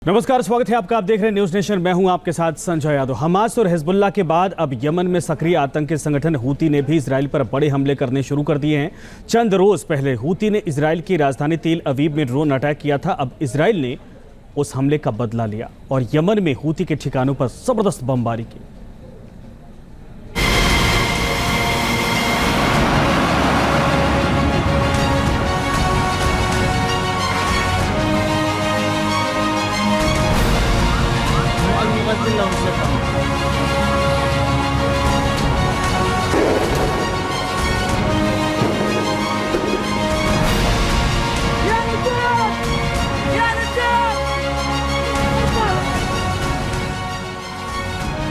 नमस्कार, स्वागत है आपका। आप देख रहे हैं न्यूज नेशन। मैं हूं आपके साथ संजय यादव। हमास और हिजबुल्लाह के बाद अब यमन में सक्रिय आतंकी संगठन हूती ने भी इजराइल पर बड़े हमले करने शुरू कर दिए हैं। चंद रोज पहले हूती ने इजराइल की राजधानी तेल अवीव में ड्रोन अटैक किया था। अब इजराइल ने उस हमले का बदला लिया और यमन में हूती के ठिकानों पर जबरदस्त बमबारी की।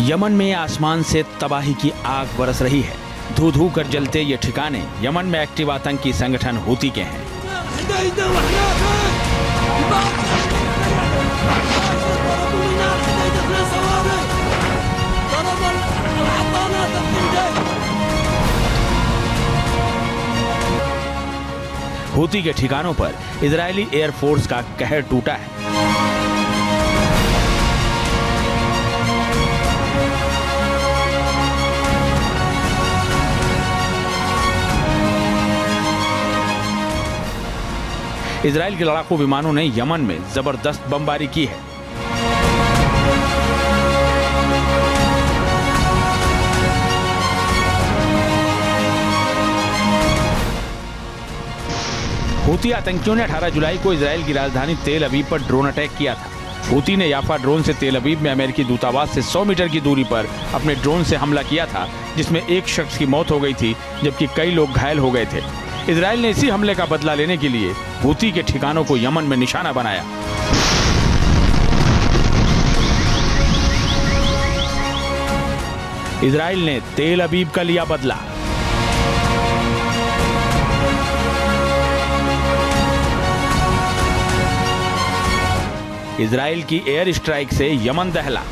यमन में आसमान से तबाही की आग बरस रही है। धू धू कर जलते ये ठिकाने यमन में एक्टिव आतंकी संगठन हूती के हैं। हूती के ठिकानों पर इजरायली एयरफोर्स का कहर टूटा है। इजराइल के लड़ाकू विमानों ने यमन में जबरदस्त बमबारी की है। हूती आतंकियों ने 18 जुलाई को इजराइल की राजधानी तेल अवीव पर ड्रोन अटैक किया था। हूती ने याफा ड्रोन से तेल अवीव में अमेरिकी दूतावास से 100 मीटर की दूरी पर अपने ड्रोन से हमला किया था, जिसमें एक शख्स की मौत हो गई थी जबकि कई लोग घायल हो गए थे। इजराइल ने इसी हमले का बदला लेने के लिए हूती के ठिकानों को यमन में निशाना बनाया। इजराइल ने तेल अवीव का लिया बदला। इजराइल की एयर स्ट्राइक से यमन दहला।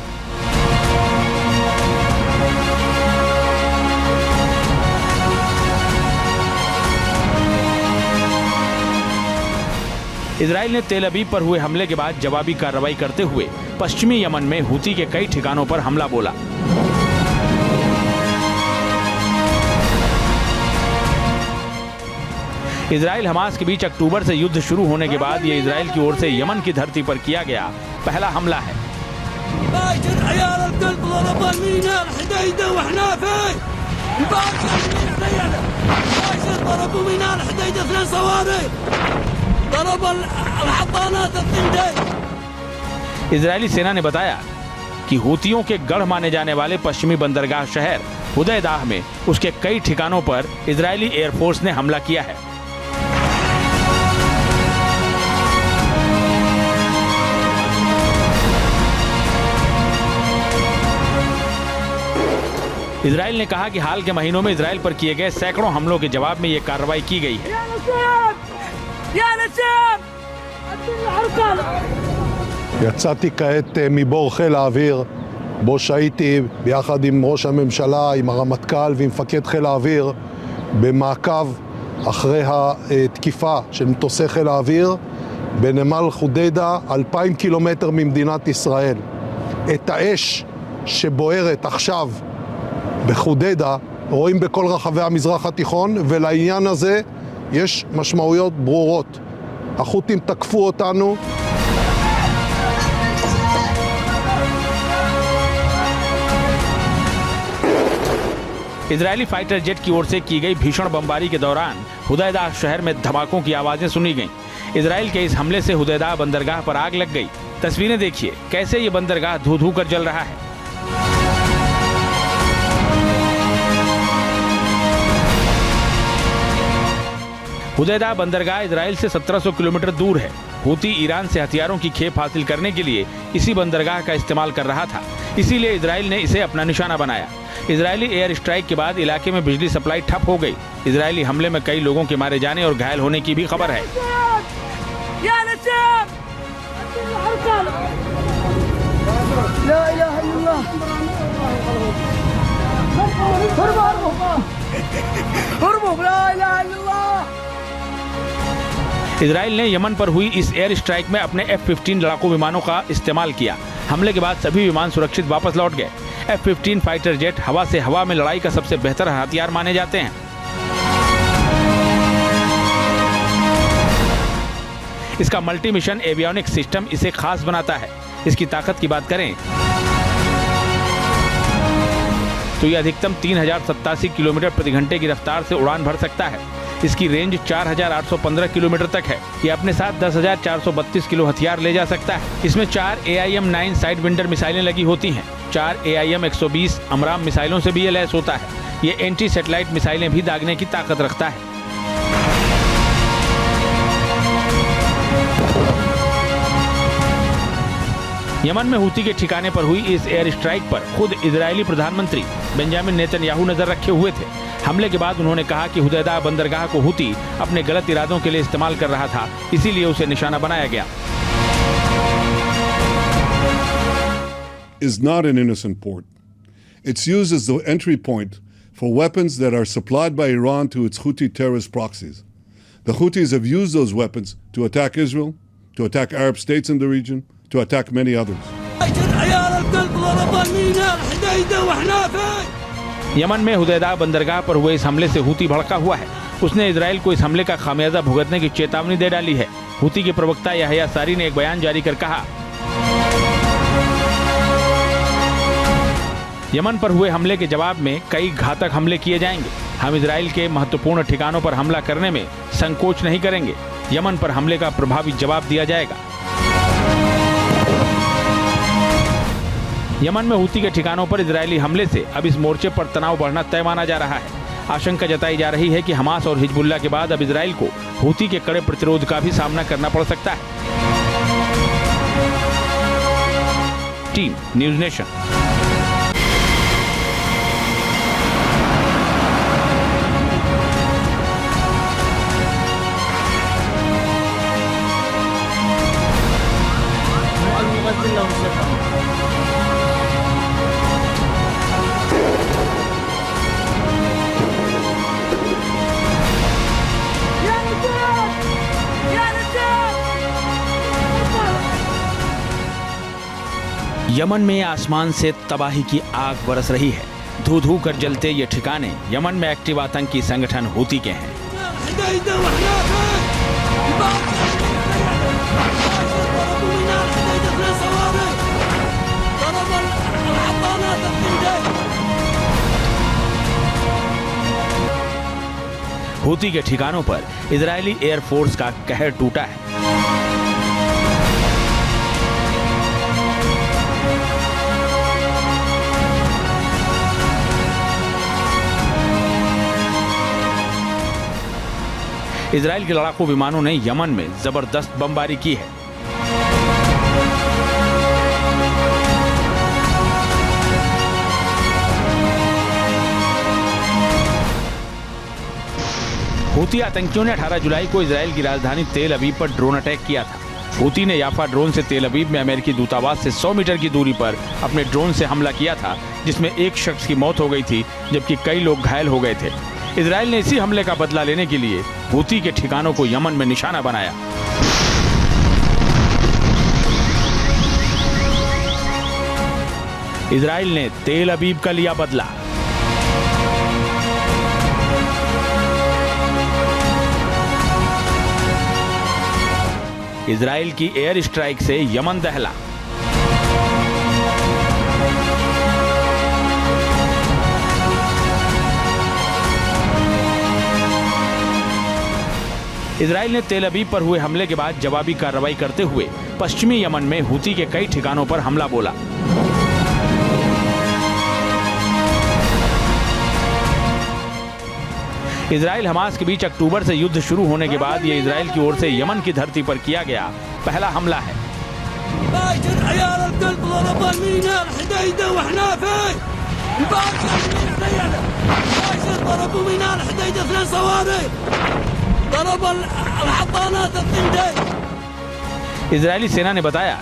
इजराइल ने तेल अवीव पर हुए हमले के बाद जवाबी कार्रवाई करते हुए पश्चिमी यमन में हूती के कई ठिकानों पर हमला बोला। इजराइल हमास के बीच अक्टूबर से युद्ध शुरू होने के बाद ये इजराइल की ओर से यमन की धरती पर किया गया पहला हमला है। इजरायली सेना ने बताया कि हूतियों के गढ़ माने जाने वाले पश्चिमी बंदरगाह शहर हुदैदाह में उसके कई ठिकानों पर इजरायली एयरफोर्स ने हमला किया है। इजराइल ने कहा कि हाल के महीनों में इजराइल पर किए गए सैकड़ों हमलों के जवाब में यह कार्रवाई की गई है। יצאתי כעת מבור חיל האוויר, בו שהייתי ביחד עם ראש הממשלה, עם הרמטכ"ל ועם מפקד חיל האוויר במעקב אחרי התקיפה של מטוסי חיל האוויר בנמל חודיידה, 2,000 קילומטר ממדינת ישראל. את האש שבוערת עכשיו בחודיידה רואים בכל רחבי המזרח התיכון, ולעניין הזה יש משמעויות ברורות. החות'ים תקפו אותנו. इजरायली फाइटर जेट की ओर से की गई भीषण बमबारी के दौरान हुदैदाह शहर में धमाकों की आवाजें सुनी गईं। इजराइल के इस हमले से हुदैदाह बंदरगाह पर आग लग गई। तस्वीरें देखिए कैसे ये बंदरगाह धू धू कर जल रहा है। हुदैदाह बंदरगाह इजराइल से 1700 किलोमीटर दूर है। हूती ईरान से हथियारों की खेप हासिल करने के लिए इसी बंदरगाह का इस्तेमाल कर रहा था, इसीलिए इजराइल ने इसे अपना निशाना बनाया। इजरायली एयर स्ट्राइक के बाद इलाके में बिजली सप्लाई ठप हो गई। इजरायली हमले में कई लोगों के मारे जाने और घायल होने की भी खबर है। इजराइल ने यमन पर हुई इस एयर स्ट्राइक में अपने F-15 लड़ाकू विमानों का इस्तेमाल किया। हमले के बाद सभी विमान सुरक्षित वापस लौट गए। F-15 फाइटर जेट हवा से हवा में लड़ाई का सबसे बेहतर हथियार माने जाते हैं। इसका मल्टी मिशन एवियोनिक सिस्टम इसे खास बनाता है। इसकी ताकत की बात करें तो ये अधिकतम 3087 किलोमीटर प्रति घंटे की रफ्तार से उड़ान भर सकता है। इसकी रेंज 4815 किलोमीटर तक है। ये अपने साथ 10,432 किलो हथियार ले जा सकता है। इसमें 4 AIM-9 साइड विंडर मिसाइलें लगी होती हैं। 4 AIM-120 अमराम मिसाइलों से भी ये लैस होता है। ये एंटी सैटेलाइट मिसाइलें भी दागने की ताकत रखता है। यमन में हूती के ठिकाने पर हुई इस एयर स्ट्राइक पर खुद इजरायली प्रधानमंत्री बेंजामिन नेतन्याहू नजर रखे हुए थे। हमले के बाद उन्होंने कहा कि हुदैदा बंदरगाह को हूती अपने गलत इरादों के लिए इस्तेमाल कर रहा था, इसीलिए उसे निशाना बनाया गया। Is not an innocent port. It's used as the entry point for weapons that are supplied by Iran to its Houthi terrorist proxies. The Houthis have used those weapons to attack Israel, to attack Arab states in the region, to attack many others. Yemen में Hudaydah बंदरगाह पर हुए इस हमले से Houthi भड़का हुआ है। उसने इजराइल को इस हमले का खामियाजा भुगतने की चेतावनी दे डाली है। हूती के प्रवक्ता याह्या सारी ने एक बयान जारी कर कहा, यमन पर हुए हमले के जवाब में कई घातक हमले किए जाएंगे। हम इजराइल के महत्वपूर्ण ठिकानों पर हमला करने में संकोच नहीं करेंगे। यमन पर हमले का प्रभावी जवाब दिया जाएगा। यमन में हूती के ठिकानों पर इजरायली हमले से अब इस मोर्चे पर तनाव बढ़ना तय माना जा रहा है। आशंका जताई जा रही है कि हमास और हिजबुल्लाह के बाद अब इजराइल को हूती के कड़े प्रतिरोध का भी सामना करना पड़ सकता है। Team news nation. यमन में आसमान से तबाही की आग बरस रही है। धू धू कर जलते ये ठिकाने यमन में एक्टिव आतंकी संगठन हूती के हैं। हूती के ठिकानों पर इजरायली एयरफोर्स का कहर टूटा है। इजराइल के लड़ाकू विमानों ने यमन में जबरदस्त बमबारी की है। हूती आतंकियों ने 18 जुलाई को इजराइल की राजधानी तेल अवीव पर ड्रोन अटैक किया था। हूती ने याफा ड्रोन से तेल अवीव में अमेरिकी दूतावास से 100 मीटर की दूरी पर अपने ड्रोन से हमला किया था, जिसमें एक शख्स की मौत हो गई थी जबकि कई लोग घायल हो गए थे। इजराइल ने इसी हमले का बदला लेने के लिए हूती के ठिकानों को यमन में निशाना बनाया। इजराइल ने तेल अवीव का लिया बदला। इजराइल की एयर स्ट्राइक से यमन दहला। इजराइल ने तेल अवीव पर हुए हमले के बाद जवाबी कार्रवाई करते हुए पश्चिमी यमन में हूती के कई ठिकानों पर हमला बोला। इजराइल हमास के बीच अक्टूबर से युद्ध शुरू होने के बाद ये इजराइल की ओर से यमन की धरती पर किया गया पहला हमला है। इजरायली सेना ने बताया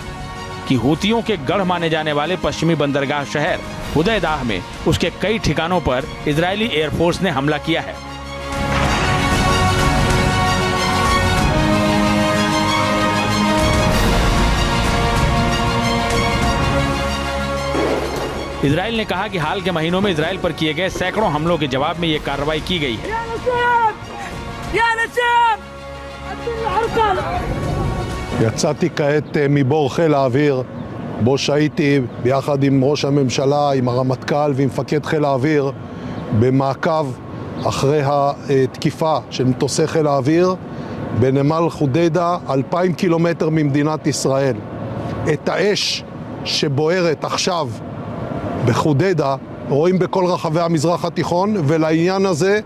कि हूतियों के गढ़ माने जाने वाले पश्चिमी बंदरगाह शहर हुदैदाह में उसके कई ठिकानों पर इजरायली एयरफोर्स ने हमला किया है। इजराइल ने कहा कि हाल के महीनों में इजराइल पर किए गए सैकड़ों हमलों के जवाब में ये कार्रवाई की गई है। יצאתי כעת מבור חיל האוויר, בו שהייתי ביחד עם ראש הממשלה, עם הרמטכ"ל ועם מפקד חיל האוויר, במעקב אחרי התקיפה של מטוסי חיל האוויר בנמל חודיידה, 2,000 קילומטר ממדינת ישראל. את האש שבוערת עכשיו בחודיידה רואים בכל רחבי המזרח התיכון, ולעניין הזה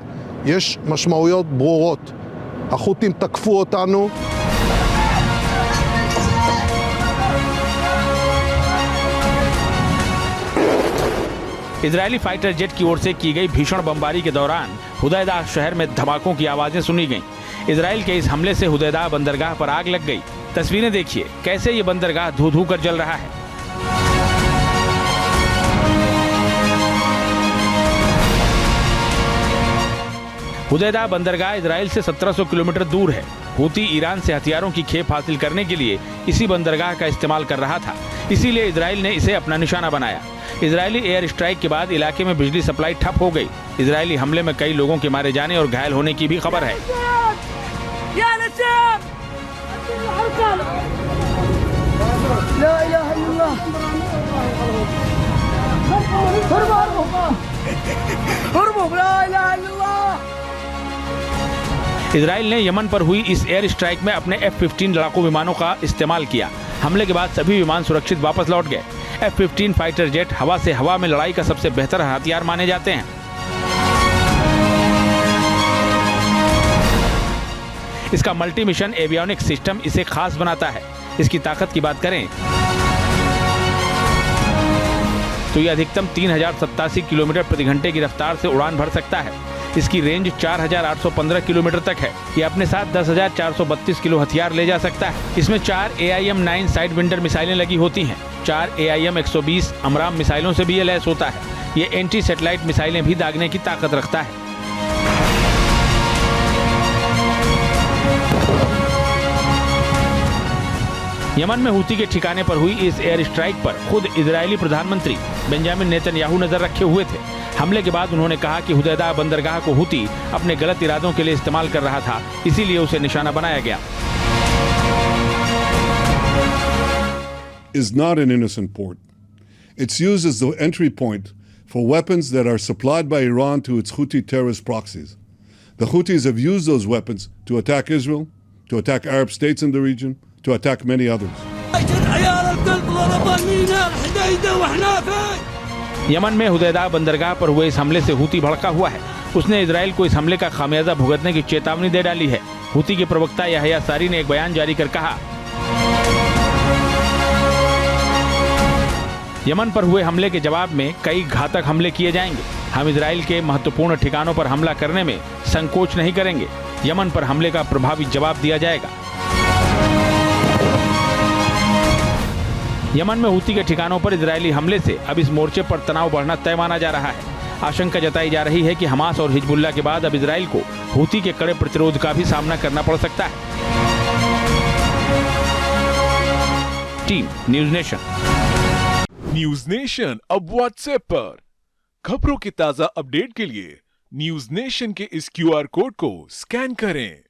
יש משמעויות ברורות. החות'ים תקפו אותנו. इजरायली फाइटर जेट की ओर से की गई भीषण बमबारी के दौरान हुदैदा शहर में धमाकों की आवाजें सुनी गईं। इजराइल के इस हमले से हुदैदा बंदरगाह पर आग लग गई। तस्वीरें देखिए कैसे ये बंदरगाह धू धू कर जल रहा है। हुदैदा बंदरगाह इजराइल से 1700 किलोमीटर दूर है। हूती ईरान से हथियारों की खेप हासिल करने के लिए इसी बंदरगाह का इस्तेमाल कर रहा था, इसीलिए इजराइल ने इसे अपना निशाना बनाया। इजरायली एयर स्ट्राइक के बाद इलाके में बिजली सप्लाई ठप हो गई। इजरायली हमले में कई लोगों के मारे जाने और घायल होने की भी खबर है। इजराइल ने यमन पर हुई इस एयर स्ट्राइक में अपने F-15 लड़ाकू विमानों का इस्तेमाल किया। हमले के बाद सभी विमान सुरक्षित वापस लौट गए। F-15 फाइटर जेट हवा से हवा में लड़ाई का सबसे बेहतर हथियार माने जाते हैं। इसका मल्टी मिशन एवियोनिक सिस्टम इसे खास बनाता है। इसकी ताकत की बात करें तो यह अधिकतम 3087 किलोमीटर प्रति घंटे की रफ्तार से उड़ान भर सकता है। इसकी रेंज 4815 किलोमीटर तक है। यह अपने साथ 10,432 किलो हथियार ले जा सकता है। इसमें 4 AIM-9 साइड विंडर मिसाइलें लगी होती हैं। 4 AIM-120 अमराम मिसाइलों से भी ये लैस होता है। ये एंटी सैटेलाइट मिसाइलें भी दागने की ताकत रखता है। यमन में हूती के ठिकाने पर हुई इस एयर स्ट्राइक पर खुद इजरायली प्रधानमंत्री बेंजामिन नेतन्याहू नजर रखे हुए थे। हमले के बाद उन्होंने कहा कि हुदैदा बंदरगाह को हूती अपने गलत इरादों के लिए इस्तेमाल कर रहा था, इसीलिए उसे निशाना बनाया गया। Is not an innocent port. It's used as the entry point for weapons that are supplied by Iran to its Houthi terrorist proxies. The Houthis have used those weapons to attack Israel, to attack Arab states in the region, to attack many others. Yemen में Hudaydah बंदरगाह पर हुए इस हमले से Houthi भड़का हुआ है। उसने इजराइल को इस हमले का खामियाजा भुगतने की चेतावनी दे डाली है। हूती के प्रवक्ता यहया सारी ने एक बयान जारी कर कहा, यमन पर हुए हमले के जवाब में कई घातक हमले किए जाएंगे। हम इजराइल के महत्वपूर्ण ठिकानों पर हमला करने में संकोच नहीं करेंगे। यमन पर हमले का प्रभावी जवाब दिया जाएगा। यमन में हूती के ठिकानों पर इजरायली हमले से अब इस मोर्चे पर तनाव बढ़ना तय माना जा रहा है। आशंका जताई जा रही है कि हमास और हिजबुल्लाह के बाद अब इजराइल को हूती के कड़े प्रतिरोध का भी सामना करना पड़ सकता है। Team news nation. News nation अब व्हाट्सएप पर खबरों के ताजा अपडेट के लिए न्यूज नेशन के इस QR कोड को स्कैन करें।